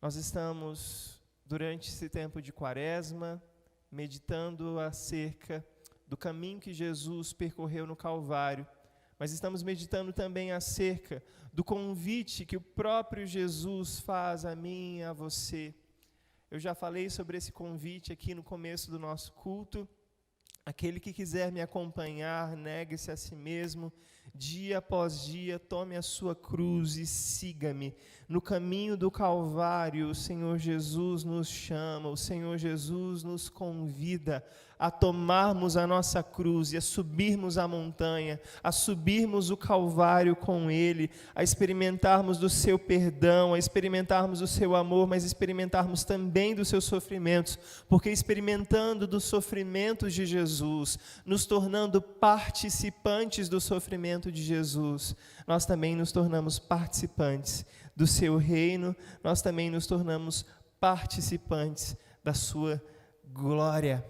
Nós estamos, durante esse tempo de Quaresma, meditando acerca do caminho que Jesus percorreu no Calvário, mas estamos meditando também acerca do convite que o próprio Jesus faz a mim e a você. Eu já falei sobre esse convite aqui no começo do nosso culto. Aquele que quiser me acompanhar, negue-se a si mesmo, dia após dia, tome a sua cruz e siga-me. No caminho do Calvário, o Senhor Jesus nos chama, o Senhor Jesus nos convida a tomarmos a nossa cruz e a subirmos a montanha, a subirmos o Calvário com Ele, a experimentarmos do seu perdão, a experimentarmos do seu amor, mas experimentarmos também dos seus sofrimentos, porque experimentando dos sofrimentos de Jesus, nos tornando participantes do sofrimento de Jesus, nós também nos tornamos participantes do seu reino, nós também nos tornamos participantes da sua glória.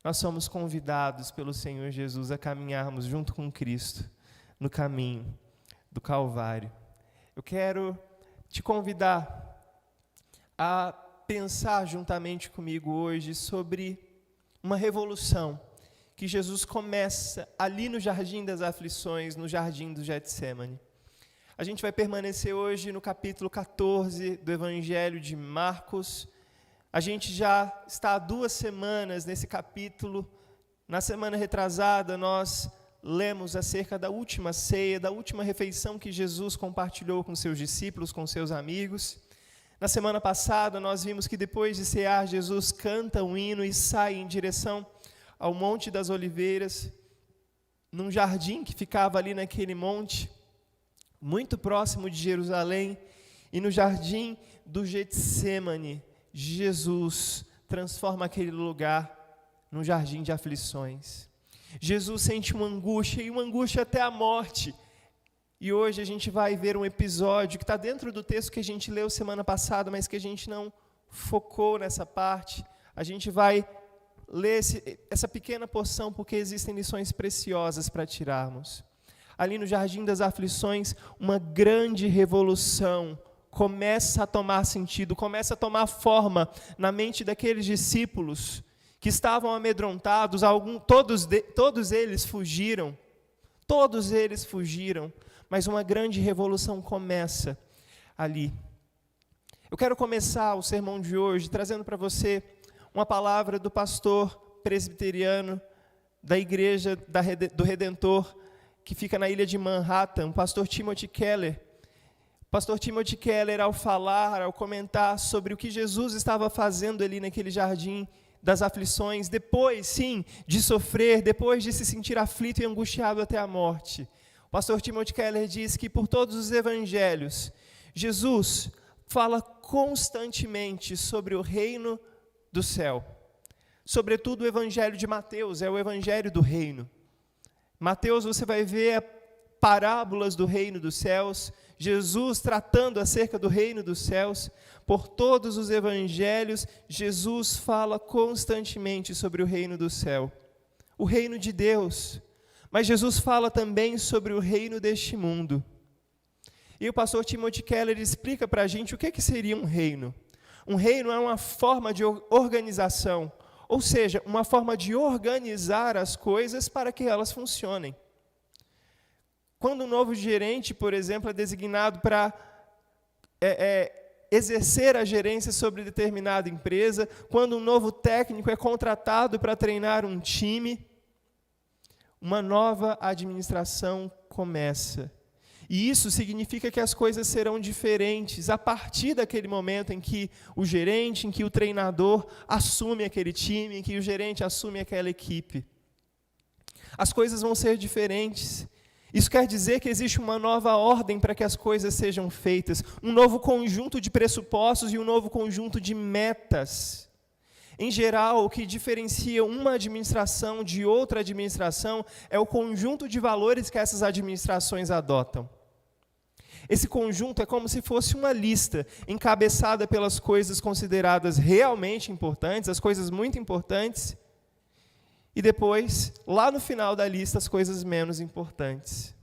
Nós somos convidados pelo Senhor Jesus a caminharmos junto com Cristo no caminho do Calvário. Eu quero te convidar a pensar juntamente comigo hoje sobre uma revolução que Jesus começa ali no Jardim das Aflições, no Jardim do Getsêmani. A gente vai permanecer hoje no capítulo 14 do Evangelho de Marcos. A gente já está há 2 semanas nesse capítulo. Na semana retrasada, nós lemos acerca da última ceia, da última refeição que Jesus compartilhou com seus discípulos, com seus amigos. Na semana passada, nós vimos que depois de cear, Jesus canta um hino e sai em direção ao Monte das Oliveiras, num jardim que ficava ali naquele monte, muito próximo de Jerusalém, e no jardim do Getsêmani, Jesus transforma aquele lugar num jardim de aflições. Jesus sente uma angústia, e uma angústia até a morte. E hoje a gente vai ver um episódio que está dentro do texto que a gente leu semana passada, mas que a gente não focou nessa parte. A gente vai ler essa pequena porção porque existem lições preciosas para tirarmos. Ali no Jardim das Aflições, uma grande revolução começa a tomar sentido, começa a tomar forma na mente daqueles discípulos que estavam amedrontados. Todos eles fugiram, mas uma grande revolução começa ali. Eu quero começar o sermão de hoje trazendo para você uma palavra do pastor presbiteriano da Igreja do Redentor, que fica na ilha de Manhattan, o pastor Timothy Keller. O pastor Timothy Keller, ao comentar sobre o que Jesus estava fazendo ali naquele jardim das aflições, depois, sim, de sofrer, depois de se sentir aflito e angustiado até a morte. O pastor Timothy Keller diz que por todos os evangelhos, Jesus fala constantemente sobre o reino do céu. Sobretudo o evangelho de Mateus, é o evangelho do reino. Mateus, você vai ver parábolas do reino dos céus, Jesus tratando acerca do reino dos céus. Por todos os evangelhos, Jesus fala constantemente sobre o reino do céu, o reino de Deus. Mas Jesus fala também sobre o reino deste mundo. E o pastor Timothy Keller explica para a gente o que seria um reino. Um reino é uma forma de organização, ou seja, uma forma de organizar as coisas para que elas funcionem. Quando um novo gerente, por exemplo, é designado para exercer a gerência sobre determinada empresa, quando um novo técnico é contratado para treinar um time, uma nova administração começa. E isso significa que as coisas serão diferentes a partir daquele momento em que o gerente, em que o treinador assume aquele time, em que o gerente assume aquela equipe. As coisas vão ser diferentes. Isso quer dizer que existe uma nova ordem para que as coisas sejam feitas, um novo conjunto de pressupostos e um novo conjunto de metas. Em geral, o que diferencia uma administração de outra administração é o conjunto de valores que essas administrações adotam. Esse conjunto é como se fosse uma lista encabeçada pelas coisas consideradas realmente importantes, as coisas muito importantes, e depois, lá no final da lista, as coisas menos importantes.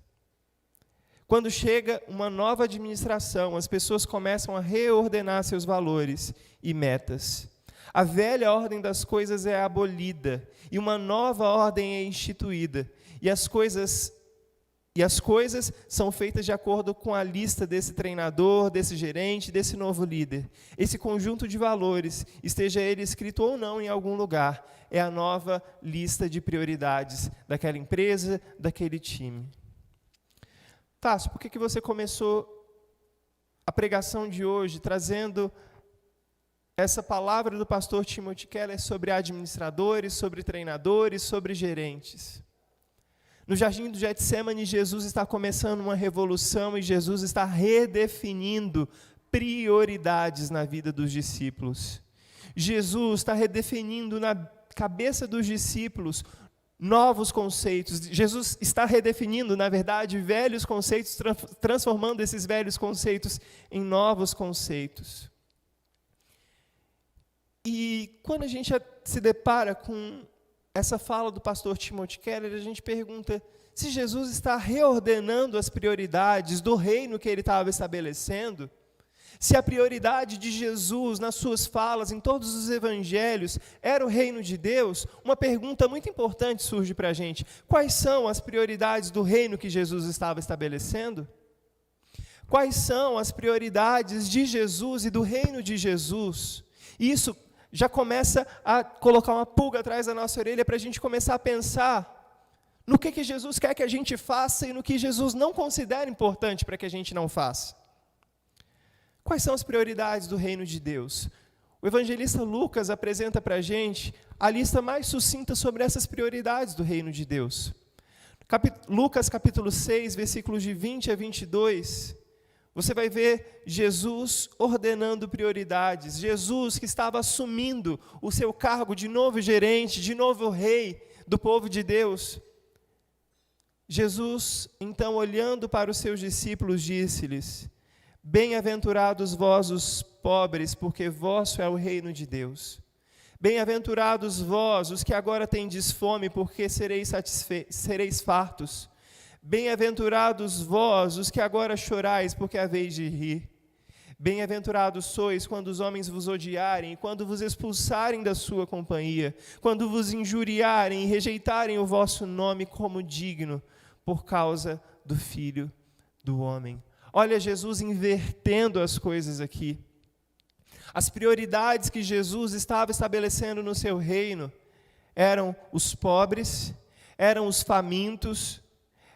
Quando chega uma nova administração, as pessoas começam a reordenar seus valores e metas. A velha ordem das coisas é abolida e uma nova ordem é instituída. E as coisas são feitas de acordo com a lista desse treinador, desse gerente, desse novo líder. Esse conjunto de valores, esteja ele escrito ou não em algum lugar, é a nova lista de prioridades daquela empresa, daquele time. Tássio, por que você começou a pregação de hoje trazendo essa palavra do pastor Timothy Keller sobre administradores, sobre treinadores, sobre gerentes? No jardim do Getsêmani, Jesus está começando uma revolução e Jesus está redefinindo prioridades na vida dos discípulos. Jesus está redefinindo na cabeça dos discípulos novos conceitos. Jesus está redefinindo, na verdade, velhos conceitos, transformando esses velhos conceitos em novos conceitos. E quando a gente se depara com essa fala do pastor Timothy Keller, a gente pergunta se Jesus está reordenando as prioridades do reino que ele estava estabelecendo, se a prioridade de Jesus nas suas falas, em todos os evangelhos, era o reino de Deus. Uma pergunta muito importante surge para a gente: quais são as prioridades do reino que Jesus estava estabelecendo? Quais são as prioridades de Jesus e do reino de Jesus? Isso já começa a colocar uma pulga atrás da nossa orelha para a gente começar a pensar no que Jesus quer que a gente faça e no que Jesus não considera importante para que a gente não faça. Quais são as prioridades do reino de Deus? O evangelista Lucas apresenta para a gente a lista mais sucinta sobre essas prioridades do reino de Deus. Lucas capítulo 6, versículos de 20 a 22, você vai ver Jesus ordenando prioridades. Jesus que estava assumindo o seu cargo de novo gerente, de novo rei do povo de Deus. Jesus, então, olhando para os seus discípulos, disse-lhes: bem-aventurados vós os pobres, porque vosso é o reino de Deus. Bem-aventurados vós os que agora tendes fome, porque sereis fartos. Bem-aventurados vós os que agora chorais, porque haveis de rir. Bem-aventurados sois quando os homens vos odiarem, quando vos expulsarem da sua companhia, quando vos injuriarem e rejeitarem o vosso nome como digno, por causa do Filho do Homem. Olha Jesus invertendo as coisas aqui. As prioridades que Jesus estava estabelecendo no seu reino eram os pobres, eram os famintos,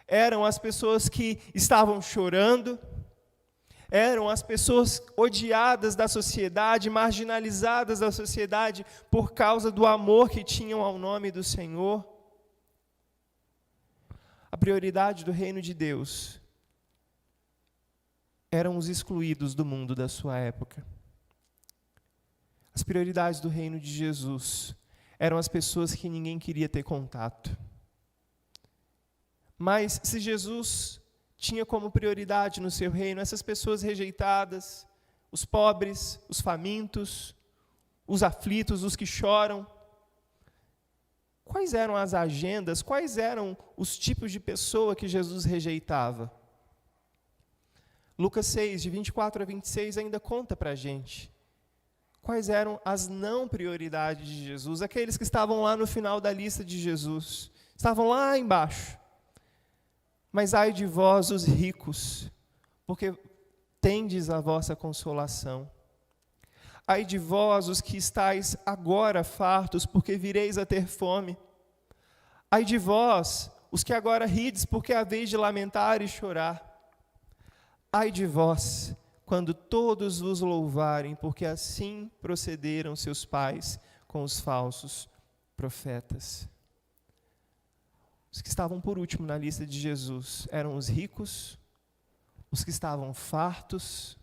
eram as pessoas que estavam chorando, eram as pessoas odiadas da sociedade, marginalizadas da sociedade por causa do amor que tinham ao nome do Senhor. A prioridade do reino de Deus eram os excluídos do mundo da sua época. As prioridades do reino de Jesus eram as pessoas que ninguém queria ter contato. Mas se Jesus tinha como prioridade no seu reino essas pessoas rejeitadas, os pobres, os famintos, os aflitos, os que choram, quais eram as agendas, quais eram os tipos de pessoa que Jesus rejeitava? Lucas 6, de 24 a 26, ainda conta para a gente quais eram as não prioridades de Jesus, aqueles que estavam lá no final da lista de Jesus, estavam lá embaixo. Mas ai de vós, os ricos, porque tendes a vossa consolação. Ai de vós, os que estáis agora fartos, porque vireis a ter fome. Ai de vós, os que agora rides, porque haveis de lamentar e chorar. Ai de vós, quando todos vos louvarem, porque assim procederam seus pais com os falsos profetas. Os que estavam por último na lista de Jesus eram os ricos, os que estavam fartos,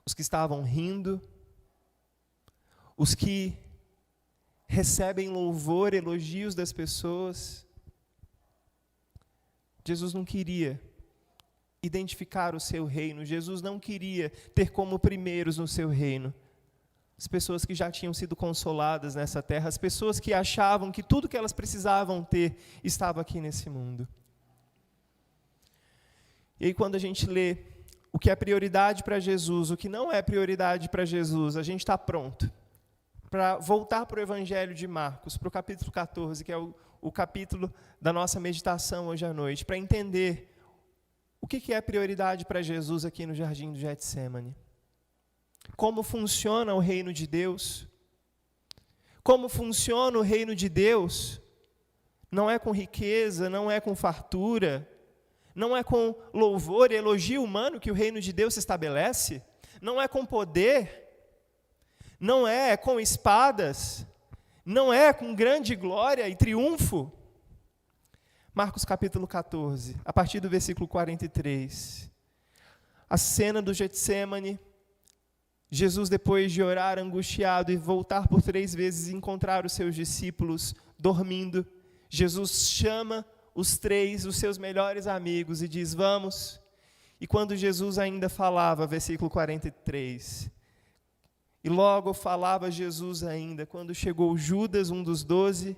os que estavam rindo, os que recebem louvor, elogios das pessoas. Jesus não queria identificar o seu reino, Jesus não queria ter como primeiros no seu reino as pessoas que já tinham sido consoladas nessa terra, as pessoas que achavam que tudo que elas precisavam ter estava aqui nesse mundo. E aí quando a gente lê o que é prioridade para Jesus, o que não é prioridade para Jesus, a gente está pronto para voltar para o Evangelho de Marcos, para o capítulo 14, que é o capítulo da nossa meditação hoje à noite, para entender o que é prioridade para Jesus aqui no Jardim do Getsemane. Como funciona o reino de Deus? Como funciona o reino de Deus? Não é com riqueza, não é com fartura, não é com louvor e elogio humano que o reino de Deus se estabelece, não é com poder, não é com espadas, não é com grande glória e triunfo. Marcos capítulo 14, a partir do versículo 43. A cena do Getsemane, Jesus, depois de orar angustiado e voltar por 3 vezes e encontrar os seus discípulos dormindo, Jesus chama os seus melhores amigos e diz, vamos. E quando Jesus ainda falava, versículo 43, e logo falava Jesus ainda, quando chegou Judas, um dos 12,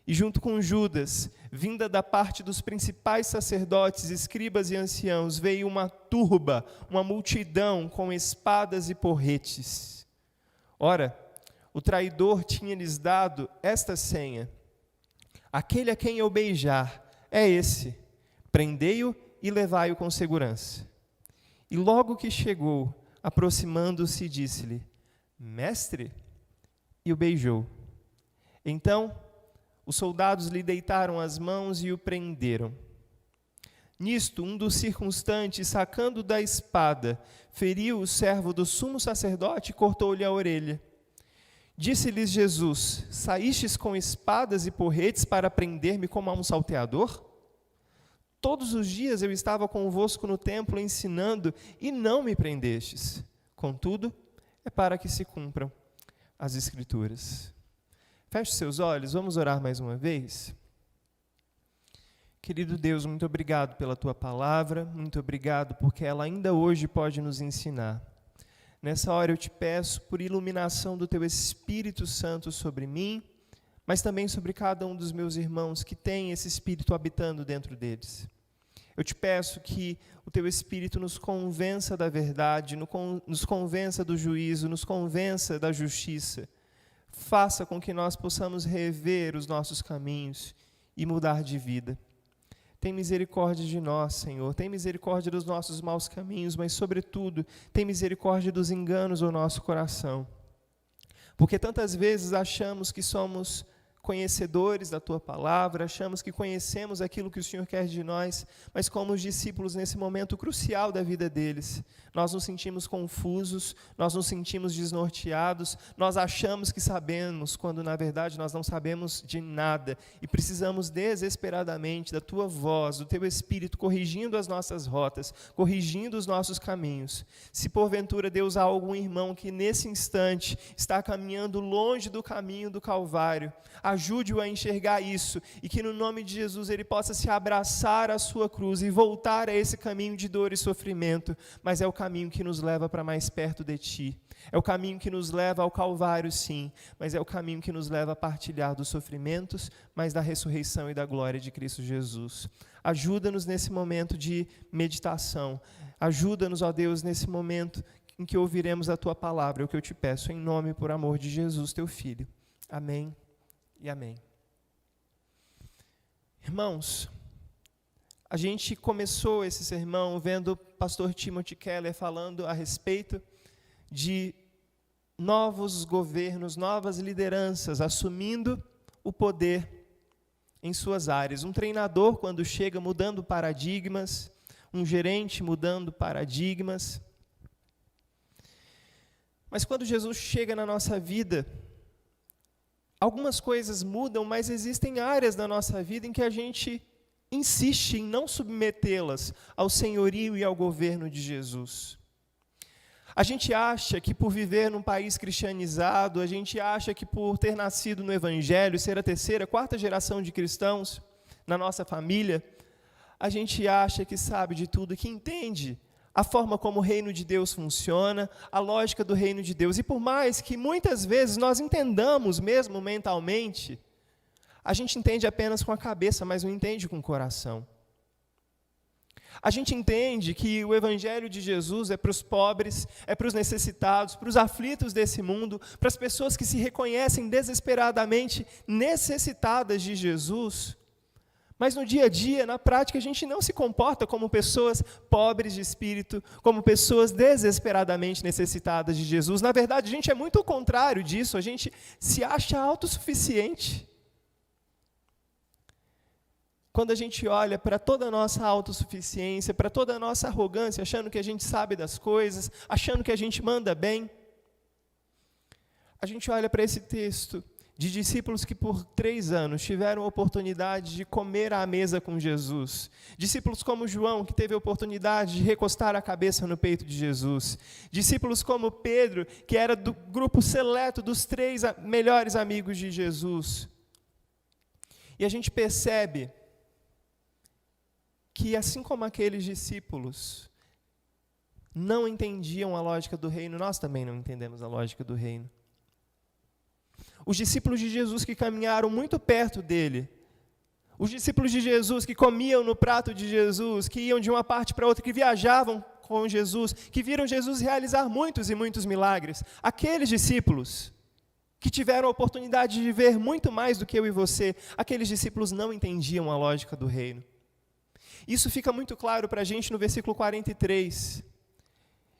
e junto com Judas, vinda da parte dos principais sacerdotes, escribas e anciãos, veio uma turba, uma multidão com espadas e porretes. Ora, o traidor tinha-lhes dado esta senha: aquele a quem eu beijar é esse, prendei-o e levai-o com segurança. E logo que chegou, aproximando-se, disse-lhe, mestre, e o beijou. Então, os soldados lhe deitaram as mãos e o prenderam. Nisto, um dos circunstantes, sacando da espada, feriu o servo do sumo sacerdote e cortou-lhe a orelha. Disse-lhes Jesus, saístes com espadas e porretes para prender-me como a um salteador? Todos os dias eu estava convosco no templo ensinando e não me prendestes. Contudo, é para que se cumpram as Escrituras. Feche seus olhos, vamos orar mais uma vez. Querido Deus, muito obrigado pela Tua palavra, muito obrigado porque ela ainda hoje pode nos ensinar. Nessa hora eu te peço por iluminação do Teu Espírito Santo sobre mim, mas também sobre cada um dos meus irmãos que tem esse Espírito habitando dentro deles. Eu te peço que o Teu Espírito nos convença da verdade, nos convença do juízo, nos convença da justiça. Faça com que nós possamos rever os nossos caminhos e mudar de vida. Tem misericórdia de nós, Senhor. Tem misericórdia dos nossos maus caminhos, mas, sobretudo, tem misericórdia dos enganos do nosso coração. Porque tantas vezes achamos que somos conhecedores da Tua palavra, achamos que conhecemos aquilo que o Senhor quer de nós, mas como os discípulos nesse momento crucial da vida deles, nós nos sentimos confusos, nós nos sentimos desnorteados, nós achamos que sabemos, quando na verdade nós não sabemos de nada, e precisamos desesperadamente da Tua voz, do Teu Espírito corrigindo as nossas rotas, corrigindo os nossos caminhos. Se porventura, Deus, há algum irmão que nesse instante está caminhando longe do caminho do Calvário, ajude-o a enxergar isso, e que no nome de Jesus ele possa se abraçar à sua cruz e voltar a esse caminho de dor e sofrimento, mas é o caminho que nos leva para mais perto de Ti. É o caminho que nos leva ao Calvário, sim, mas é o caminho que nos leva a partilhar dos sofrimentos, mas da ressurreição e da glória de Cristo Jesus. Ajuda-nos nesse momento de meditação. Ajuda-nos, ó Deus, nesse momento em que ouviremos a Tua palavra, é o que eu te peço, em nome e por amor de Jesus, Teu Filho. Amém e amém. Irmãos, a gente começou esse sermão vendo o pastor Timothy Keller falando a respeito de novos governos, novas lideranças assumindo o poder em suas áreas. Um treinador, quando chega, mudando paradigmas, um gerente mudando paradigmas. Mas quando Jesus chega na nossa vida, algumas coisas mudam, mas existem áreas da nossa vida em que a gente insiste em não submetê-las ao senhorio e ao governo de Jesus. A gente acha que por viver num país cristianizado, a gente acha que por ter nascido no Evangelho, ser a terceira, quarta geração de cristãos na nossa família, a gente acha que sabe de tudo, que entende a forma como o reino de Deus funciona, a lógica do reino de Deus. E por mais que muitas vezes nós entendamos mesmo mentalmente, a gente entende apenas com a cabeça, mas não entende com o coração. A gente entende que o Evangelho de Jesus é para os pobres, é para os necessitados, para os aflitos desse mundo, para as pessoas que se reconhecem desesperadamente necessitadas de Jesus. Mas no dia a dia, na prática, a gente não se comporta como pessoas pobres de espírito, como pessoas desesperadamente necessitadas de Jesus. Na verdade, a gente é muito o contrário disso, a gente se acha autossuficiente. Quando a gente olha para toda a nossa autossuficiência, para toda a nossa arrogância, achando que a gente sabe das coisas, achando que a gente manda bem, a gente olha para esse texto de discípulos que por 3 anos tiveram a oportunidade de comer à mesa com Jesus. Discípulos como João, que teve a oportunidade de recostar a cabeça no peito de Jesus. Discípulos como Pedro, que era do grupo seleto dos 3 melhores amigos de Jesus. E a gente percebe que, assim como aqueles discípulos não entendiam a lógica do reino, nós também não entendemos a lógica do reino. Os discípulos de Jesus que caminharam muito perto dele, os discípulos de Jesus que comiam no prato de Jesus, que iam de uma parte para outra, que viajavam com Jesus, que viram Jesus realizar muitos e muitos milagres, aqueles discípulos que tiveram a oportunidade de ver muito mais do que eu e você, aqueles discípulos não entendiam a lógica do reino. Isso fica muito claro para a gente no versículo 43.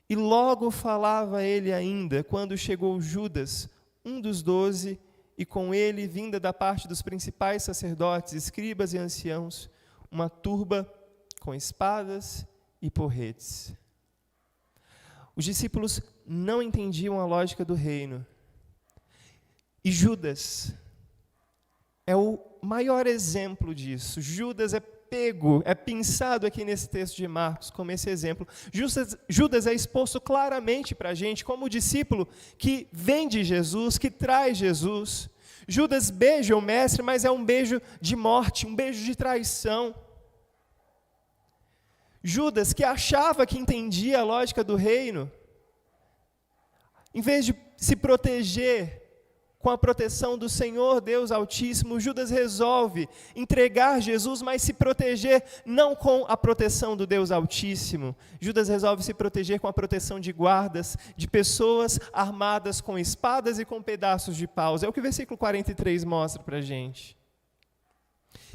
E logo falava ele ainda, quando chegou Judas, um dos 12, e com ele, vinda da parte dos principais sacerdotes, escribas e anciãos, uma turba com espadas e porretes. Os discípulos não entendiam a lógica do reino. E Judas é o maior exemplo disso. Judas é pensado aqui nesse texto de Marcos como esse exemplo. Judas é exposto claramente para a gente como o discípulo que vem de Jesus, que traz Jesus. Judas beija o mestre, mas é um beijo de morte, um beijo de traição. Judas, que achava que entendia a lógica do reino, em vez de se proteger com a proteção do Senhor Deus Altíssimo, Judas resolve entregar Jesus, mas se proteger não com a proteção do Deus Altíssimo. Judas resolve se proteger com a proteção de guardas, de pessoas armadas com espadas e com pedaços de paus. É o que o versículo 43 mostra para a gente.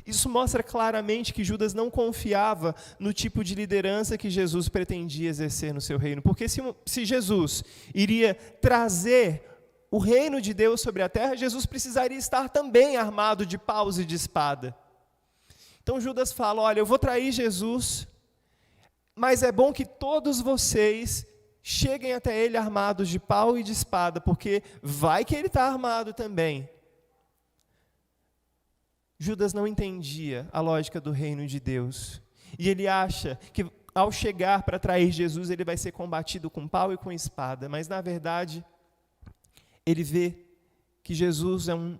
Isso mostra claramente que Judas não confiava no tipo de liderança que Jesus pretendia exercer no seu reino. Porque se Jesus iria trazer o reino de Deus sobre a terra, Jesus precisaria estar também armado de paus e de espada. Então Judas fala, olha, eu vou trair Jesus, mas é bom que todos vocês cheguem até ele armados de pau e de espada, porque vai que ele está armado também. Judas não entendia a lógica do reino de Deus. E ele acha que ao chegar para trair Jesus, ele vai ser combatido com pau e com espada, mas na verdade ele vê que Jesus é um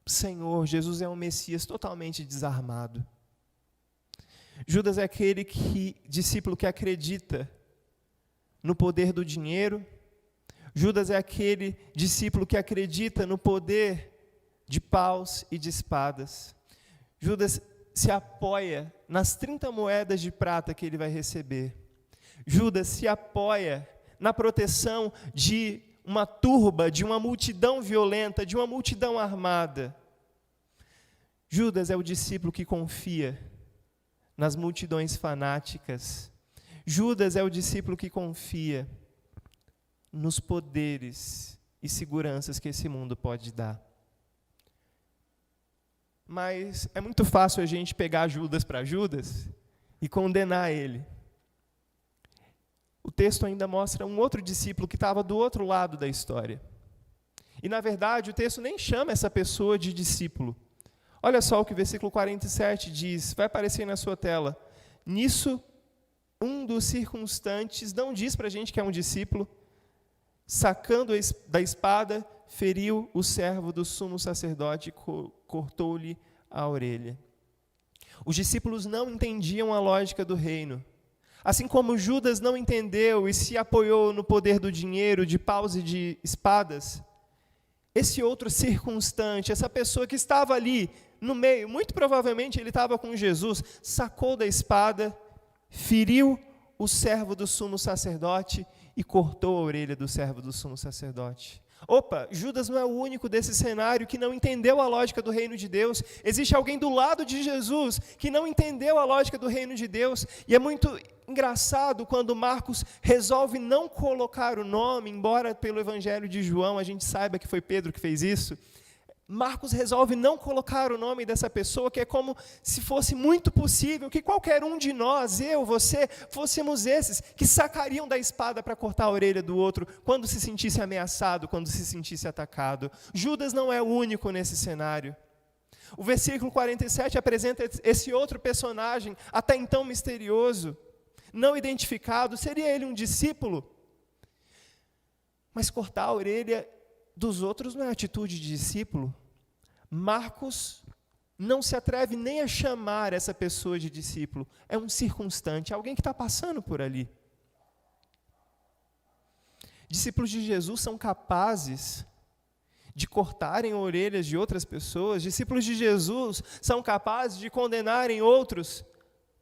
Senhor, Jesus é um Messias totalmente desarmado. Judas é aquele discípulo que acredita no poder do dinheiro. Judas é aquele discípulo que acredita no poder de paus e de espadas. Judas se apoia nas 30 moedas de prata que ele vai receber. Judas se apoia na proteção de uma turba, de uma multidão violenta, de uma multidão armada. Judas é o discípulo que confia nas multidões fanáticas. Judas é o discípulo que confia nos poderes e seguranças que esse mundo pode dar. Mas é muito fácil a gente pegar Judas para Judas e condenar ele. O texto ainda mostra um outro discípulo que estava do outro lado da história. E, na verdade, o texto nem chama essa pessoa de discípulo. Olha só o que o versículo 47 diz, vai aparecer na sua tela. Nisso, um dos circunstantes não diz para a gente que é um discípulo, sacando da espada, feriu o servo do sumo sacerdote e cortou-lhe a orelha. Os discípulos não entendiam a lógica do reino. Assim como Judas não entendeu e se apoiou no poder do dinheiro, de paus e de espadas, esse outro circunstante, essa pessoa que estava ali no meio, muito provavelmente ele estava com Jesus, sacou da espada, feriu o servo do sumo sacerdote e cortou a orelha do servo do sumo sacerdote. Opa, Judas não é o único desse cenário que não entendeu a lógica do reino de Deus. Existe alguém do lado de Jesus que não entendeu a lógica do reino de Deus. E é muito engraçado quando Marcos resolve não colocar o nome, embora pelo Evangelho de João a gente saiba que foi Pedro que fez isso. Marcos resolve não colocar o nome dessa pessoa, que é como se fosse muito possível que qualquer um de nós, eu, você, fôssemos esses que sacariam da espada para cortar a orelha do outro quando se sentisse ameaçado, quando se sentisse atacado. Judas não é o único nesse cenário. O versículo 47 apresenta esse outro personagem, até então misterioso, não identificado. Seria ele um discípulo? Mas cortar a orelha dos outros não é atitude de discípulo. Marcos não se atreve nem a chamar essa pessoa de discípulo. É um circunstante, alguém que está passando por ali. Discípulos de Jesus são capazes de cortarem orelhas de outras pessoas. Discípulos de Jesus são capazes de condenarem outros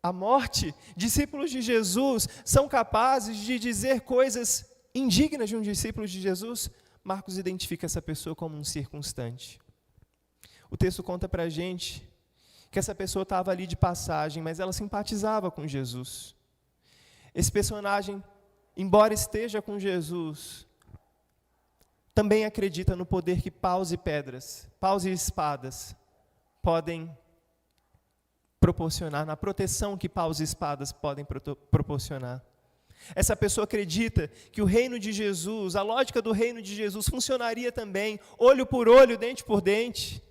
à morte. Discípulos de Jesus são capazes de dizer coisas indignas de um discípulo de Jesus. Marcos identifica essa pessoa como um circunstante. O texto conta para a gente que essa pessoa estava ali de passagem, mas ela simpatizava com Jesus. Esse personagem, embora esteja com Jesus, também acredita no poder que paus e pedras, paus e espadas podem proporcionar, na proteção que paus e espadas podem proporcionar. Essa pessoa acredita que o reino de Jesus, a lógica do reino de Jesus funcionaria também, olho por olho, dente por dente.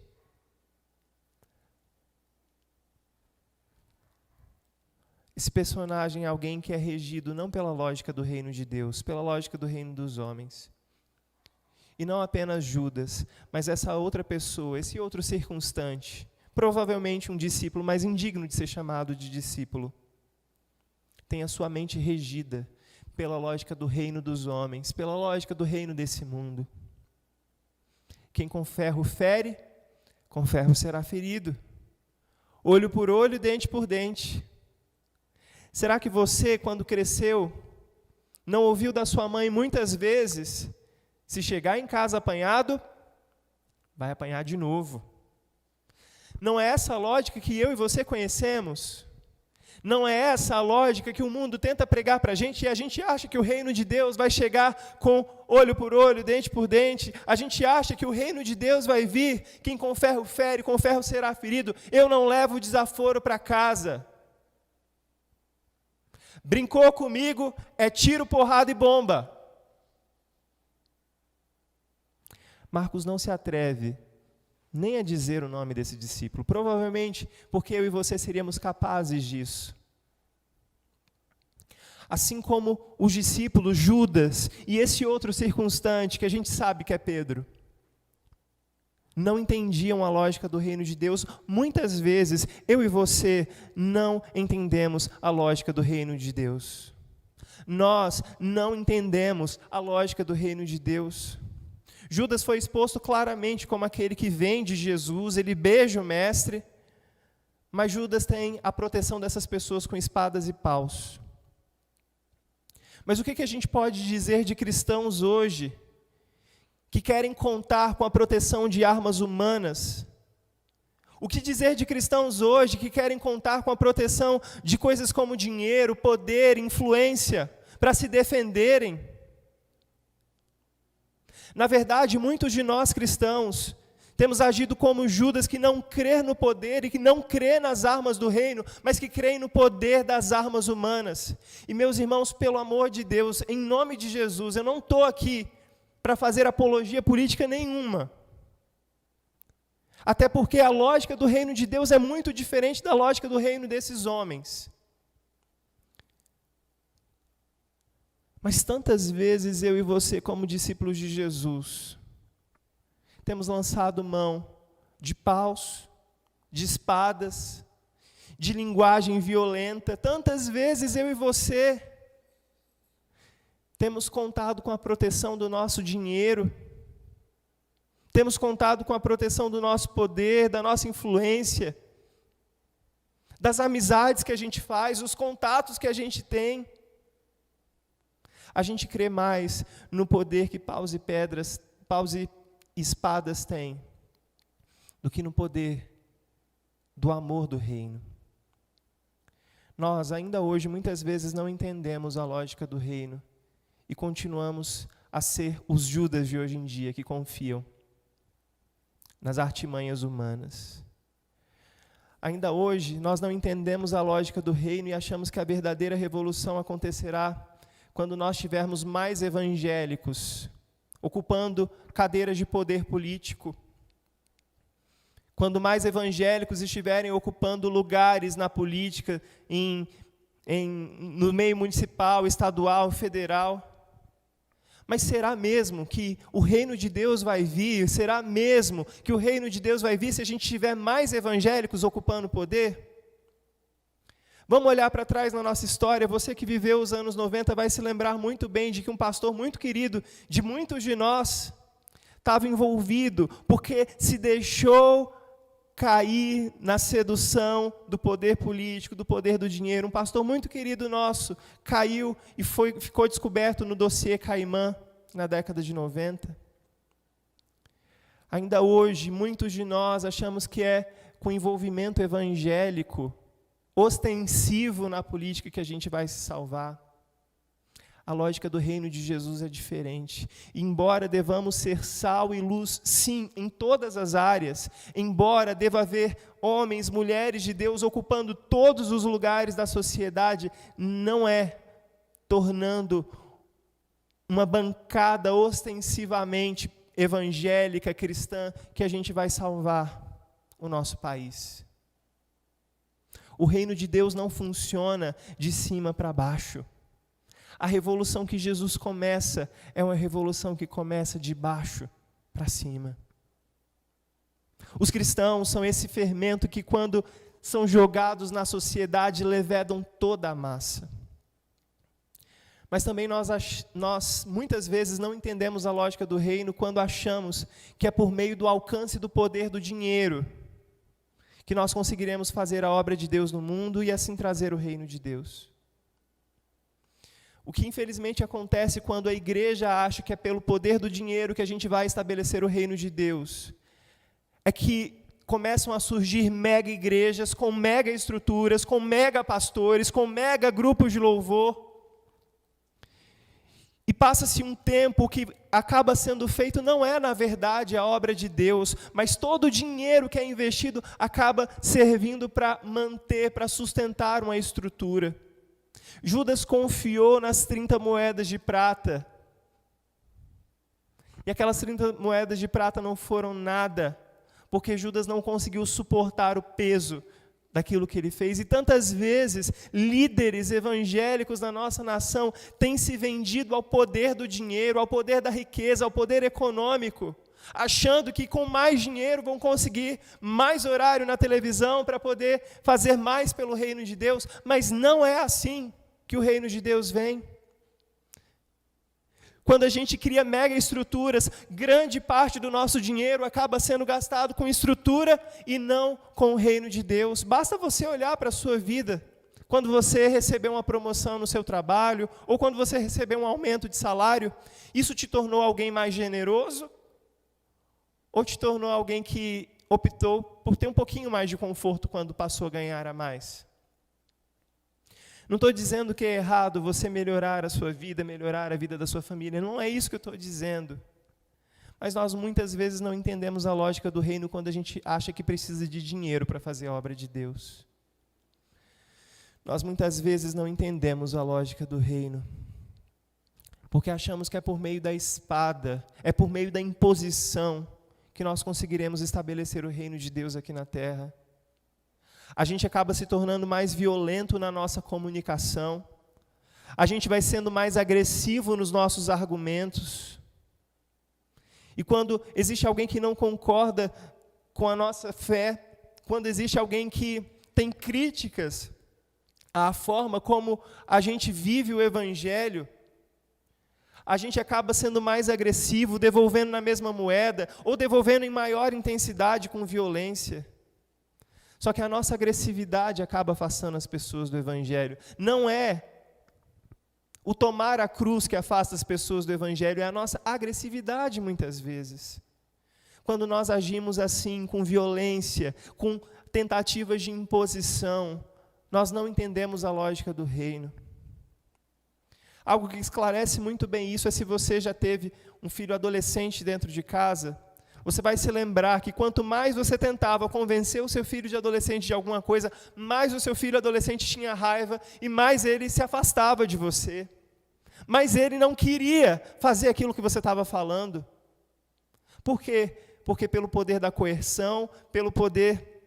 Esse personagem é alguém que é regido não pela lógica do reino de Deus, pela lógica do reino dos homens. E não apenas Judas, mas essa outra pessoa, esse outro circunstante, provavelmente um discípulo, mas indigno de ser chamado de discípulo, tem a sua mente regida pela lógica do reino dos homens, pela lógica do reino desse mundo. Quem com ferro fere, com ferro será ferido. Olho por olho, dente por dente. Será que você, quando cresceu, não ouviu da sua mãe muitas vezes, se chegar em casa apanhado, vai apanhar de novo? Não é essa a lógica que eu e você conhecemos? Não é essa a lógica que o mundo tenta pregar para a gente, e a gente acha que o reino de Deus vai chegar com olho por olho, dente por dente. A gente acha que o reino de Deus vai vir, quem com ferro fere, com ferro será ferido. Eu não levo desaforo para casa. Brincou comigo, é tiro, porrada e bomba. Marcos não se atreve nem a dizer o nome desse discípulo, provavelmente porque eu e você seríamos capazes disso. Assim como os discípulos, Judas e esse outro circunstante, que a gente sabe que é Pedro, não entendiam a lógica do reino de Deus. Muitas vezes, eu e você não entendemos a lógica do reino de Deus. Nós não entendemos a lógica do reino de Deus. Judas foi exposto claramente como aquele que vem de Jesus, ele beija o mestre, mas Judas tem a proteção dessas pessoas com espadas e paus. Mas o que a gente pode dizer de cristãos hoje, que querem contar com a proteção de armas humanas? O que dizer de cristãos hoje que querem contar com a proteção de coisas como dinheiro, poder, influência, para se defenderem? Na verdade, muitos de nós cristãos temos agido como Judas, que não crê no poder e que não crê nas armas do reino, mas que crê no poder das armas humanas. E meus irmãos, pelo amor de Deus, em nome de Jesus, eu não estou aqui para fazer apologia política nenhuma. Até porque a lógica do reino de Deus é muito diferente da lógica do reino desses homens. Mas tantas vezes eu e você, como discípulos de Jesus, temos lançado mão de paus, de espadas, de linguagem violenta. Tantas vezes eu e você temos contado com a proteção do nosso dinheiro, temos contado com a proteção do nosso poder, da nossa influência, das amizades que a gente faz, os contatos que a gente tem. A gente crê mais no poder que paus e espadas têm, do que no poder do amor do reino. Nós, ainda hoje, muitas vezes não entendemos a lógica do reino e continuamos a ser os Judas de hoje em dia, que confiam nas artimanhas humanas. Ainda hoje, nós não entendemos a lógica do reino e achamos que a verdadeira revolução acontecerá quando nós tivermos mais evangélicos ocupando cadeiras de poder político, quando mais evangélicos estiverem ocupando lugares na política, no meio municipal, estadual, federal. Mas será mesmo que o reino de Deus vai vir? Será mesmo que o reino de Deus vai vir se a gente tiver mais evangélicos ocupando poder? Vamos olhar para trás na nossa história. Você que viveu os anos 90 vai se lembrar muito bem de que um pastor muito querido de muitos de nós estava envolvido porque se deixou cair na sedução do poder político, do poder do dinheiro. Um pastor muito querido nosso caiu e ficou descoberto no dossiê Caimã, na década de 90. Ainda hoje, muitos de nós achamos que é com envolvimento evangélico, ostensivo na política, que a gente vai se salvar. A lógica do reino de Jesus é diferente. Embora devamos ser sal e luz, sim, em todas as áreas, embora deva haver homens, mulheres de Deus ocupando todos os lugares da sociedade, não é tornando uma bancada ostensivamente evangélica, cristã, que a gente vai salvar o nosso país. O reino de Deus não funciona de cima para baixo. A revolução que Jesus começa é uma revolução que começa de baixo para cima. Os cristãos são esse fermento que, quando são jogados na sociedade, levedam toda a massa. Mas também nós muitas vezes não entendemos a lógica do reino quando achamos que é por meio do alcance do poder do dinheiro que nós conseguiremos fazer a obra de Deus no mundo e assim trazer o reino de Deus. O que infelizmente acontece quando a igreja acha que é pelo poder do dinheiro que a gente vai estabelecer o reino de Deus, é que começam a surgir mega igrejas, com mega estruturas, com mega pastores, com mega grupos de louvor. E passa-se um tempo que acaba sendo feito, não é na verdade a obra de Deus, mas todo o dinheiro que é investido acaba servindo para manter, para sustentar uma estrutura. Judas confiou nas 30 moedas de prata. E aquelas 30 moedas de prata não foram nada, porque Judas não conseguiu suportar o peso daquilo que ele fez. E tantas vezes, líderes evangélicos da nossa nação têm se vendido ao poder do dinheiro, ao poder da riqueza, ao poder econômico, achando que com mais dinheiro vão conseguir mais horário na televisão para poder fazer mais pelo reino de Deus, mas não é assim que o reino de Deus vem. Quando a gente cria mega estruturas, grande parte do nosso dinheiro acaba sendo gastado com estrutura e não com o reino de Deus. Basta você olhar para a sua vida, quando você recebeu uma promoção no seu trabalho, ou quando você recebeu um aumento de salário, isso te tornou alguém mais generoso? Ou te tornou alguém que optou por ter um pouquinho mais de conforto quando passou a ganhar a mais? Não estou dizendo que é errado você melhorar a sua vida, melhorar a vida da sua família. Não é isso que eu estou dizendo. Mas nós muitas vezes não entendemos a lógica do reino quando a gente acha que precisa de dinheiro para fazer a obra de Deus. Nós muitas vezes não entendemos a lógica do reino, porque achamos que é por meio da espada, é por meio da imposição que nós conseguiremos estabelecer o reino de Deus aqui na terra. A gente acaba se tornando mais violento na nossa comunicação, a gente vai sendo mais agressivo nos nossos argumentos. E quando existe alguém que não concorda com a nossa fé, quando existe alguém que tem críticas à forma como a gente vive o Evangelho, a gente acaba sendo mais agressivo, devolvendo na mesma moeda, ou devolvendo em maior intensidade com violência. Só que a nossa agressividade acaba afastando as pessoas do Evangelho. Não é o tomar a cruz que afasta as pessoas do Evangelho, é a nossa agressividade muitas vezes. Quando nós agimos assim, com violência, com tentativas de imposição, nós não entendemos a lógica do reino. Algo que esclarece muito bem isso é se você já teve um filho adolescente dentro de casa, você vai se lembrar que quanto mais você tentava convencer o seu filho de adolescente de alguma coisa, mais o seu filho adolescente tinha raiva e mais ele se afastava de você. Mas ele não queria fazer aquilo que você estava falando. Por quê? Porque pelo poder da coerção, pelo poder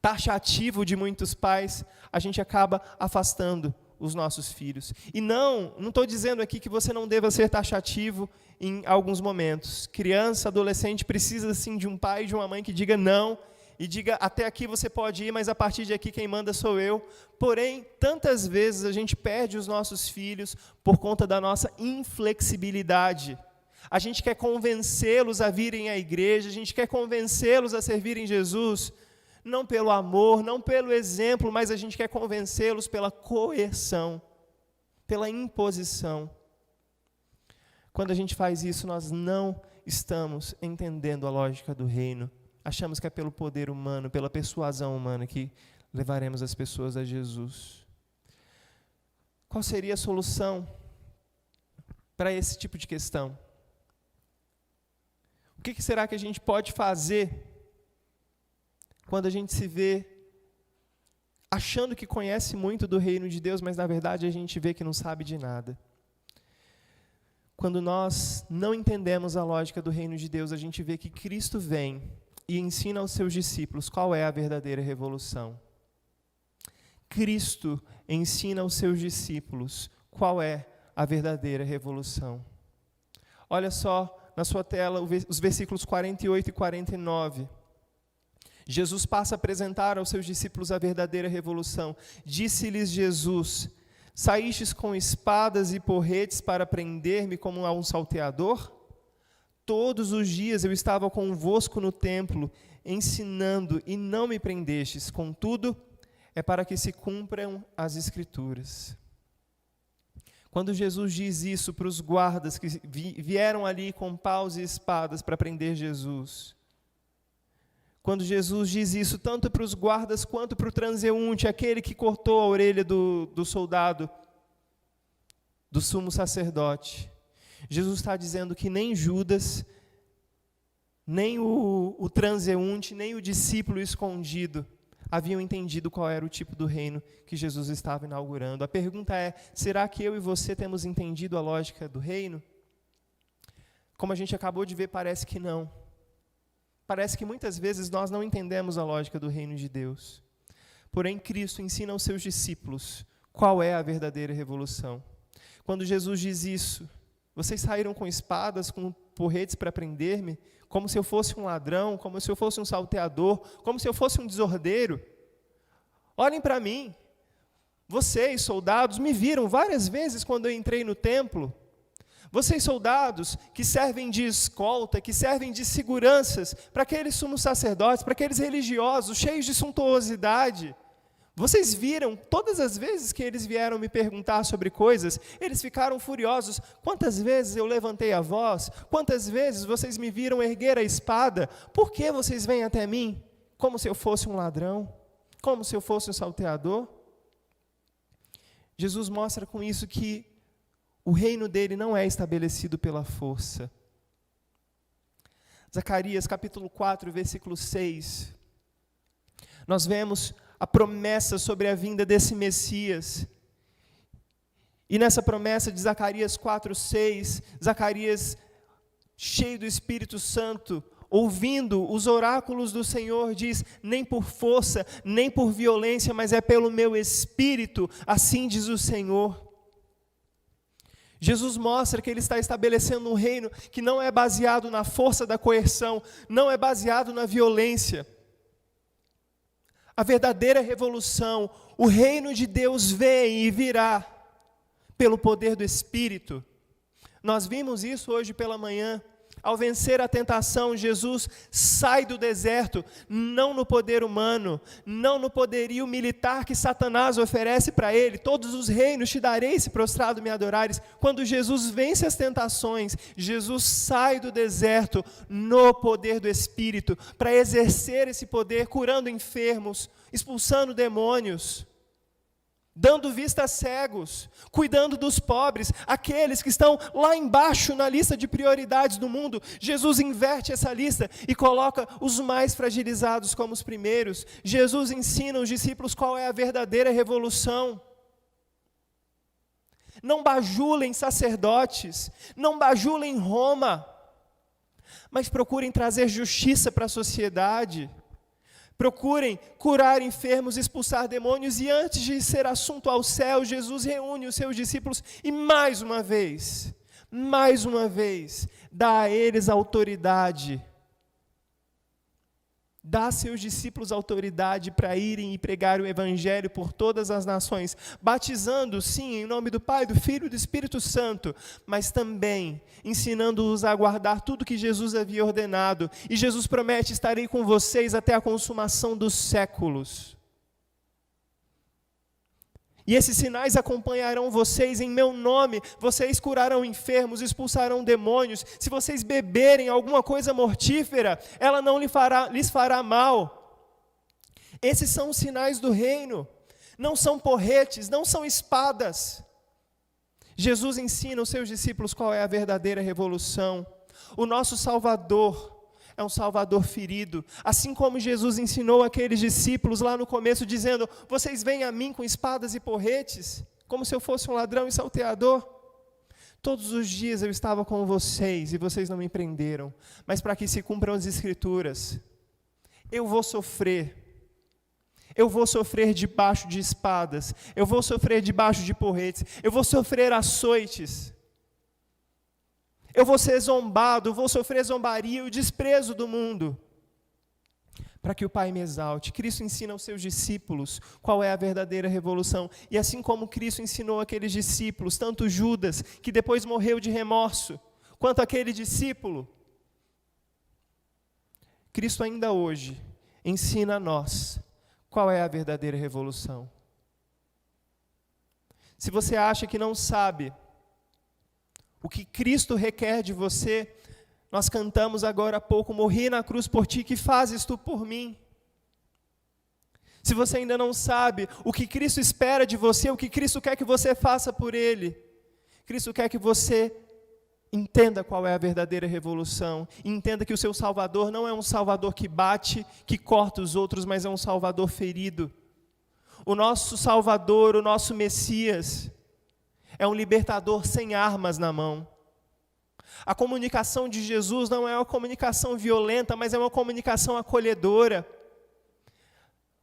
taxativo de muitos pais, a gente acaba afastando os nossos filhos. E não estou dizendo aqui que você não deva ser taxativo em alguns momentos. Criança, adolescente, precisa sim de um pai e de uma mãe que diga não, e diga, até aqui você pode ir, mas a partir de aqui quem manda sou eu. Porém, tantas vezes a gente perde os nossos filhos por conta da nossa inflexibilidade. A gente quer convencê-los a virem à igreja, a gente quer convencê-los a servirem Jesus, não pelo amor, não pelo exemplo, mas a gente quer convencê-los pela coerção, pela imposição. Quando a gente faz isso, nós não estamos entendendo a lógica do reino. Achamos que é pelo poder humano, pela persuasão humana que levaremos as pessoas a Jesus. Qual seria a solução para esse tipo de questão? O que será que a gente pode fazer quando a gente se vê achando que conhece muito do reino de Deus, mas na verdade a gente vê que não sabe de nada? Quando nós não entendemos a lógica do reino de Deus, a gente vê que Cristo vem e ensina aos seus discípulos qual é a verdadeira revolução. Cristo ensina aos seus discípulos qual é a verdadeira revolução. Olha só na sua tela os versículos 48 e 49. Jesus passa a apresentar aos seus discípulos a verdadeira revolução. Disse-lhes Jesus: saístes com espadas e porretes para prender-me como a um salteador? Todos os dias eu estava convosco no templo, ensinando, e não me prendestes. Contudo, é para que se cumpram as Escrituras. Quando Jesus diz isso para os guardas que vieram ali com paus e espadas para prender Jesus, quando Jesus diz isso tanto para os guardas quanto para o transeunte, aquele que cortou a orelha do soldado, do sumo sacerdote, Jesus está dizendo que nem Judas, nem o transeunte, nem o discípulo escondido haviam entendido qual era o tipo do reino que Jesus estava inaugurando. A pergunta é, será que eu e você temos entendido a lógica do reino? Como a gente acabou de ver, parece que não. Parece que muitas vezes nós não entendemos a lógica do reino de Deus. Porém, Cristo ensina aos seus discípulos qual é a verdadeira revolução. Quando Jesus diz isso, vocês saíram com espadas, com porretes para prender-me, como se eu fosse um ladrão, como se eu fosse um salteador, como se eu fosse um desordeiro. Olhem para mim. Vocês, soldados, me viram várias vezes quando eu entrei no templo. Vocês, soldados, que servem de escolta, que servem de seguranças para aqueles sumos sacerdotes, para aqueles religiosos cheios de suntuosidade, vocês viram, todas as vezes que eles vieram me perguntar sobre coisas, eles ficaram furiosos. Quantas vezes eu levantei a voz? Quantas vezes vocês me viram erguer a espada? Por que vocês vêm até mim? Como se eu fosse um ladrão? Como se eu fosse um salteador? Jesus mostra com isso que o reino dele não é estabelecido pela força. Zacarias capítulo 4, versículo 6. Nós vemos a promessa sobre a vinda desse Messias. E nessa promessa de Zacarias 4:6, Zacarias, cheio do Espírito Santo, ouvindo os oráculos do Senhor, diz: nem por força, nem por violência, mas é pelo meu Espírito, assim diz o Senhor. Jesus mostra que ele está estabelecendo um reino que não é baseado na força da coerção, não é baseado na violência. A verdadeira revolução, o reino de Deus vem e virá pelo poder do Espírito. Nós vimos isso hoje pela manhã. Ao vencer a tentação, Jesus sai do deserto, não no poder humano, não no poderio militar que Satanás oferece para ele. Todos os reinos te darei se prostrado me adorares. Quando Jesus vence as tentações, Jesus sai do deserto no poder do Espírito, para exercer esse poder, curando enfermos, expulsando demônios, dando vista a cegos, cuidando dos pobres, aqueles que estão lá embaixo na lista de prioridades do mundo. Jesus inverte essa lista e coloca os mais fragilizados como os primeiros. Jesus ensina os discípulos qual é a verdadeira revolução. Não bajulem sacerdotes, não bajulem Roma, mas procurem trazer justiça para a sociedade. Procurem curar enfermos, expulsar demônios, e antes de ser assunto ao céu, Jesus reúne os seus discípulos e mais uma vez, dá a eles autoridade. Dá a seus discípulos autoridade para irem e pregar o Evangelho por todas as nações, batizando, sim, em nome do Pai, do Filho e do Espírito Santo, mas também ensinando-os a guardar tudo que Jesus havia ordenado. E Jesus promete: estarei com vocês até a consumação dos séculos. E esses sinais acompanharão vocês em meu nome. Vocês curarão enfermos, expulsarão demônios. Se vocês beberem alguma coisa mortífera, ela não lhes fará mal. Esses são os sinais do reino. Não são porretes, não são espadas. Jesus ensina os seus discípulos qual é a verdadeira revolução. O nosso Salvador é um Salvador ferido, assim como Jesus ensinou aqueles discípulos lá no começo, dizendo: vocês vêm a mim com espadas e porretes, como se eu fosse um ladrão e salteador. Todos os dias eu estava com vocês e vocês não me prenderam, mas para que se cumpram as Escrituras, eu vou sofrer debaixo de espadas, eu vou sofrer debaixo de porretes, eu vou sofrer açoites, eu vou ser zombado, vou sofrer zombaria, o desprezo do mundo, para que o Pai me exalte. Cristo ensina aos seus discípulos qual é a verdadeira revolução. E assim como Cristo ensinou aqueles discípulos, tanto Judas, que depois morreu de remorso, quanto aquele discípulo, Cristo ainda hoje ensina a nós qual é a verdadeira revolução. Se você acha que não sabe o que Cristo requer de você, nós cantamos agora há pouco: morri na cruz por ti, que fazes tu por mim? Se você ainda não sabe o que Cristo espera de você, o que Cristo quer que você faça por Ele, Cristo quer que você entenda qual é a verdadeira revolução, e entenda que o seu Salvador não é um Salvador que bate, que corta os outros, mas é um Salvador ferido. O nosso Salvador, o nosso Messias, é um libertador sem armas na mão. A comunicação de Jesus não é uma comunicação violenta, mas é uma comunicação acolhedora.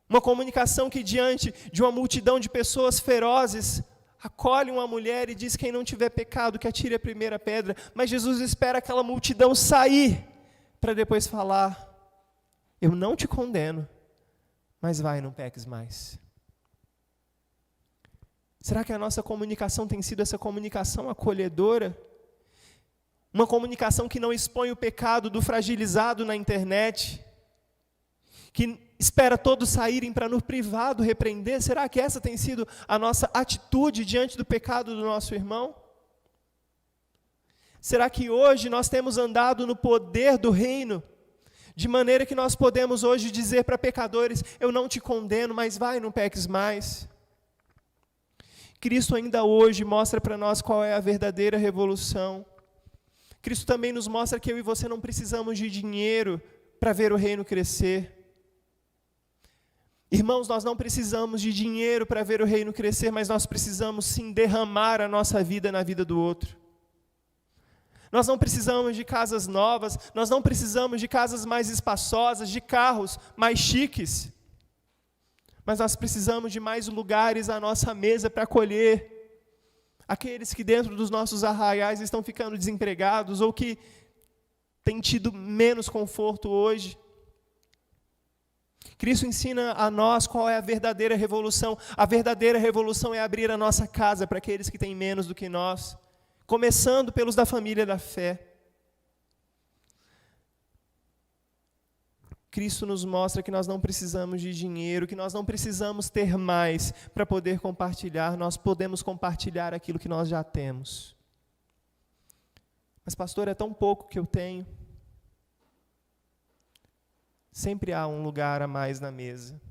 Uma comunicação que, diante de uma multidão de pessoas ferozes, acolhe uma mulher e diz: quem não tiver pecado, que atire a primeira pedra. Mas Jesus espera aquela multidão sair, para depois falar: eu não te condeno, mas vai, não peques mais. Será que a nossa comunicação tem sido essa comunicação acolhedora? Uma comunicação que não expõe o pecado do fragilizado na internet, que espera todos saírem para no privado repreender? Será que essa tem sido a nossa atitude diante do pecado do nosso irmão? Será que hoje nós temos andado no poder do reino, de maneira que nós podemos hoje dizer para pecadores: eu não te condeno, mas vai, não peques mais? Cristo ainda hoje mostra para nós qual é a verdadeira revolução. Cristo também nos mostra que eu e você não precisamos de dinheiro para ver o reino crescer. Irmãos, nós não precisamos de dinheiro para ver o reino crescer, mas nós precisamos sim derramar a nossa vida na vida do outro. Nós não precisamos de casas novas, nós não precisamos de casas mais espaçosas, de carros mais chiques, mas nós precisamos de mais lugares à nossa mesa para acolher aqueles que dentro dos nossos arraiais estão ficando desempregados ou que têm tido menos conforto hoje. Cristo ensina a nós qual é a verdadeira revolução. A verdadeira revolução é abrir a nossa casa para aqueles que têm menos do que nós, começando pelos da família da fé. Cristo nos mostra que nós não precisamos de dinheiro, que nós não precisamos ter mais para poder compartilhar, nós podemos compartilhar aquilo que nós já temos. Mas, pastor, é tão pouco que eu tenho. Sempre há um lugar a mais na mesa.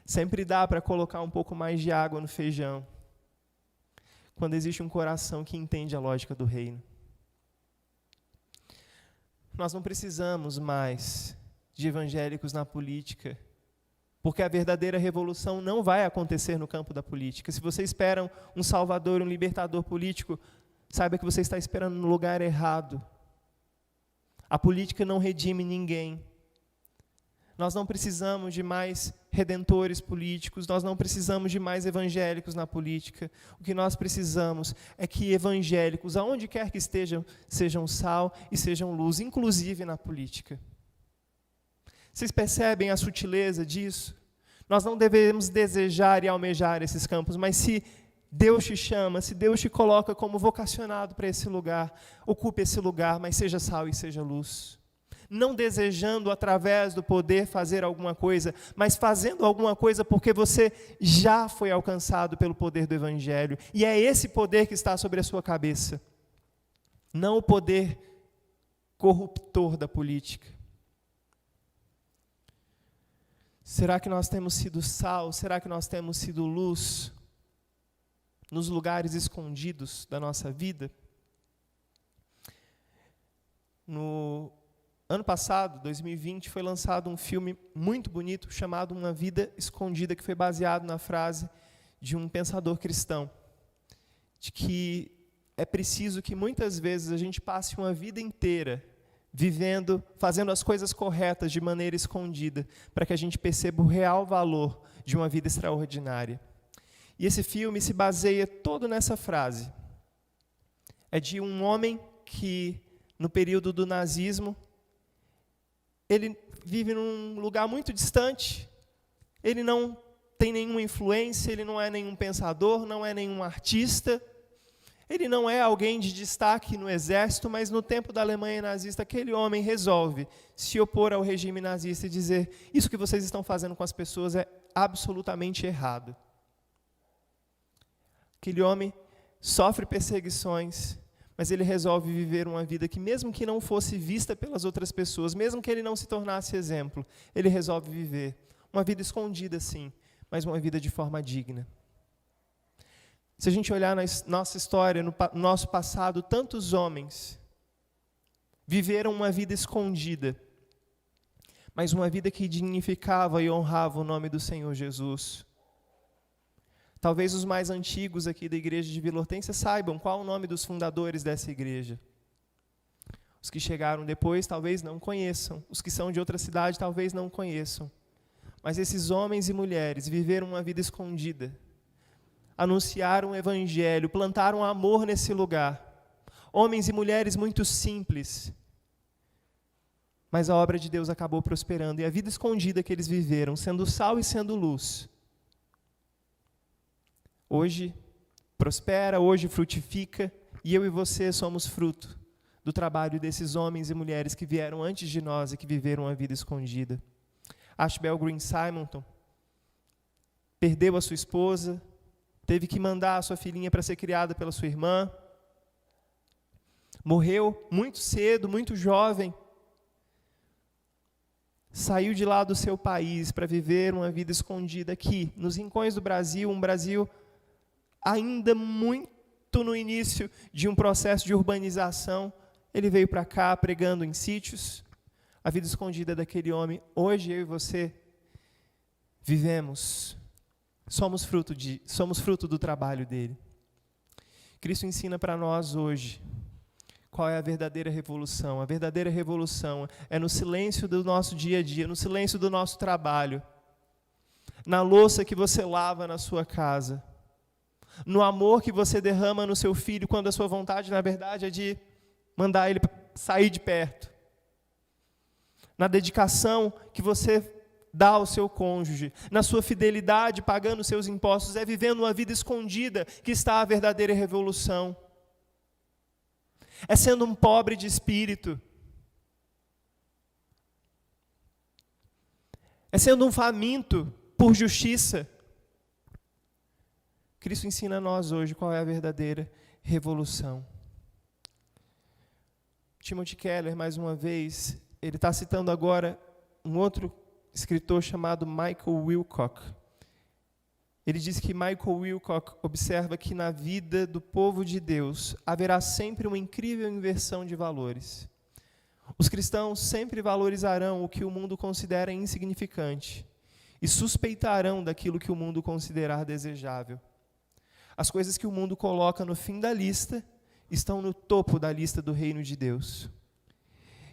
Sempre dá para colocar um pouco mais de água no feijão. Quando existe um coração que entende a lógica do reino. Nós não precisamos mais de evangélicos na política, porque a verdadeira revolução não vai acontecer no campo da política. Se você espera um salvador, um libertador político, saiba que você está esperando no lugar errado. A política não redime ninguém. Nós não precisamos de mais redentores políticos, nós não precisamos de mais evangélicos na política. O que nós precisamos é que evangélicos, aonde quer que estejam, sejam sal e sejam luz, inclusive na política. Vocês percebem a sutileza disso? Nós não devemos desejar e almejar esses campos, mas se Deus te chama, se Deus te coloca como vocacionado para esse lugar, ocupe esse lugar, mas seja sal e seja luz. Não desejando através do poder fazer alguma coisa, mas fazendo alguma coisa porque você já foi alcançado pelo poder do Evangelho. E é esse poder que está sobre a sua cabeça. Não o poder corruptor da política. Será que nós temos sido sal? Será que nós temos sido luz nos lugares escondidos da nossa vida? No ano passado, 2020, foi lançado um filme muito bonito chamado Uma Vida Escondida, que foi baseado na frase de um pensador cristão, de que é preciso que muitas vezes a gente passe uma vida inteira vivendo, fazendo as coisas corretas de maneira escondida, para que a gente perceba o real valor de uma vida extraordinária. E esse filme se baseia todo nessa frase. É de um homem que, no período do nazismo, ele vive num lugar muito distante, ele não tem nenhuma influência, ele não é nenhum pensador, não é nenhum artista, ele não é alguém de destaque no exército, mas no tempo da Alemanha nazista, aquele homem resolve se opor ao regime nazista e dizer: isso que vocês estão fazendo com as pessoas é absolutamente errado. Aquele homem sofre perseguições, mas ele resolve viver uma vida que, mesmo que não fosse vista pelas outras pessoas, mesmo que ele não se tornasse exemplo, ele resolve viver uma vida escondida, sim, mas uma vida de forma digna. Se a gente olhar na nossa história, no nosso passado, tantos homens viveram uma vida escondida, mas uma vida que dignificava e honrava o nome do Senhor Jesus. Talvez os mais antigos aqui da igreja de Vila Hortência saibam qual o nome dos fundadores dessa igreja. Os que chegaram depois talvez não conheçam. Os que são de outra cidade talvez não conheçam. Mas esses homens e mulheres viveram uma vida escondida. Anunciaram o Evangelho, plantaram amor nesse lugar. Homens e mulheres muito simples. Mas a obra de Deus acabou prosperando. E a vida escondida que eles viveram, sendo sal e sendo luz, hoje prospera, hoje frutifica, e eu e você somos fruto do trabalho desses homens e mulheres que vieram antes de nós e que viveram uma vida escondida. Ashbel Green Simonton perdeu a sua esposa, teve que mandar a sua filhinha para ser criada pela sua irmã, morreu muito cedo, muito jovem, saiu de lá do seu país para viver uma vida escondida aqui, nos rincões do Brasil, um Brasil ainda muito no início de um processo de urbanização. Ele veio para cá pregando em sítios. A vida escondida daquele homem. Hoje eu e você vivemos, somos fruto do trabalho dele. Cristo ensina para nós hoje qual é a verdadeira revolução. A verdadeira revolução é no silêncio do nosso dia a dia, no silêncio do nosso trabalho, na louça que você lava na sua casa, no amor que você derrama no seu filho, quando a sua vontade, na verdade, é de mandar ele sair de perto. Na dedicação que você dá ao seu cônjuge, na sua fidelidade, pagando seus impostos, é vivendo uma vida escondida que está a verdadeira revolução. É sendo um pobre de espírito. é sendo um faminto por justiça. Cristo ensina a nós hoje qual é a verdadeira revolução. Timothy Keller, mais uma vez, ele está citando agora um outro escritor chamado Michael Wilcock. Ele diz que Michael Wilcock observa que na vida do povo de Deus haverá sempre uma incrível inversão de valores. Os cristãos sempre valorizarão o que o mundo considera insignificante e suspeitarão daquilo que o mundo considerar desejável. As coisas que o mundo coloca no fim da lista estão no topo da lista do reino de Deus.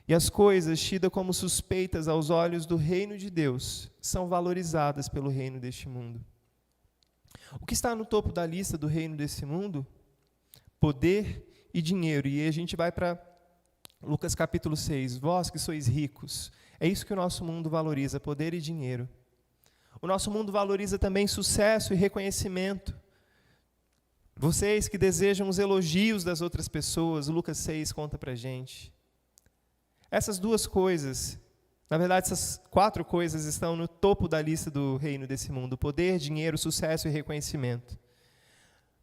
E as coisas tidas como suspeitas aos olhos do reino de Deus são valorizadas pelo reino deste mundo. O que está no topo da lista do reino desse mundo? Poder e dinheiro. E aí a gente vai para Lucas capítulo 6. Vós que sois ricos. É isso que o nosso mundo valoriza, poder e dinheiro. O nosso mundo valoriza também sucesso e reconhecimento. Vocês que desejam os elogios das outras pessoas, Lucas 6 conta para a gente. Essas duas coisas, na verdade essas 4 coisas estão no topo da lista do reino desse mundo: poder, dinheiro, sucesso e reconhecimento.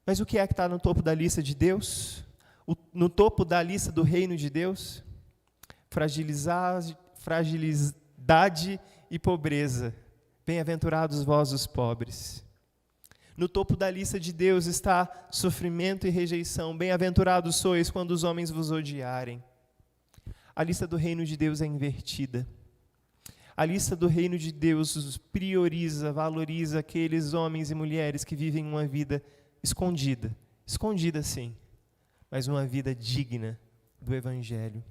Mas o que é que está no topo da lista de Deus? No topo da lista do reino de Deus? Fragilidade e pobreza. Bem-aventurados vós os pobres. No topo da lista de Deus está sofrimento e rejeição. Bem-aventurados sois quando os homens vos odiarem. A lista do reino de Deus é invertida. A lista do reino de Deus prioriza, valoriza aqueles homens e mulheres que vivem uma vida escondida. Escondida sim, mas uma vida digna do Evangelho.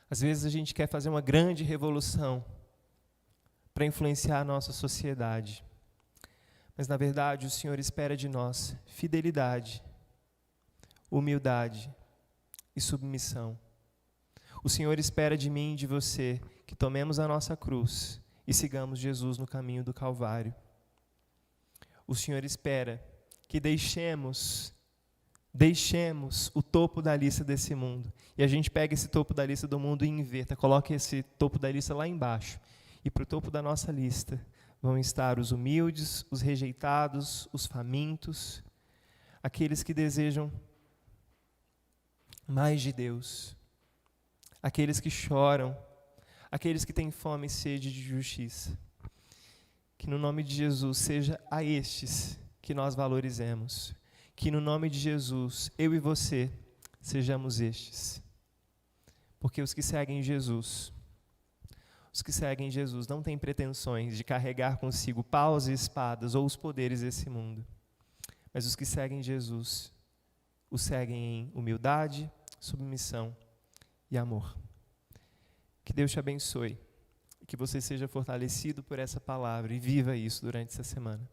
Às vezes a gente quer fazer uma grande revolução para influenciar a nossa sociedade. Mas, na verdade, o Senhor espera de nós fidelidade, humildade e submissão. O Senhor espera de mim e de você que tomemos a nossa cruz e sigamos Jesus no caminho do Calvário. O Senhor espera que deixemos o topo da lista desse mundo. E a gente pega esse topo da lista do mundo e inverta, coloca esse topo da lista lá embaixo. E para o topo da nossa lista vão estar os humildes, os rejeitados, os famintos, aqueles que desejam mais de Deus, aqueles que choram, aqueles que têm fome e sede de justiça. Que no nome de Jesus seja a estes que nós valorizemos. Que no nome de Jesus, eu e você, sejamos estes. Porque os que seguem Jesus não têm pretensões de carregar consigo paus e espadas ou os poderes desse mundo. Mas os que seguem Jesus, o seguem em humildade, submissão e amor. Que Deus te abençoe. Que você seja fortalecido por essa palavra e viva isso durante essa semana.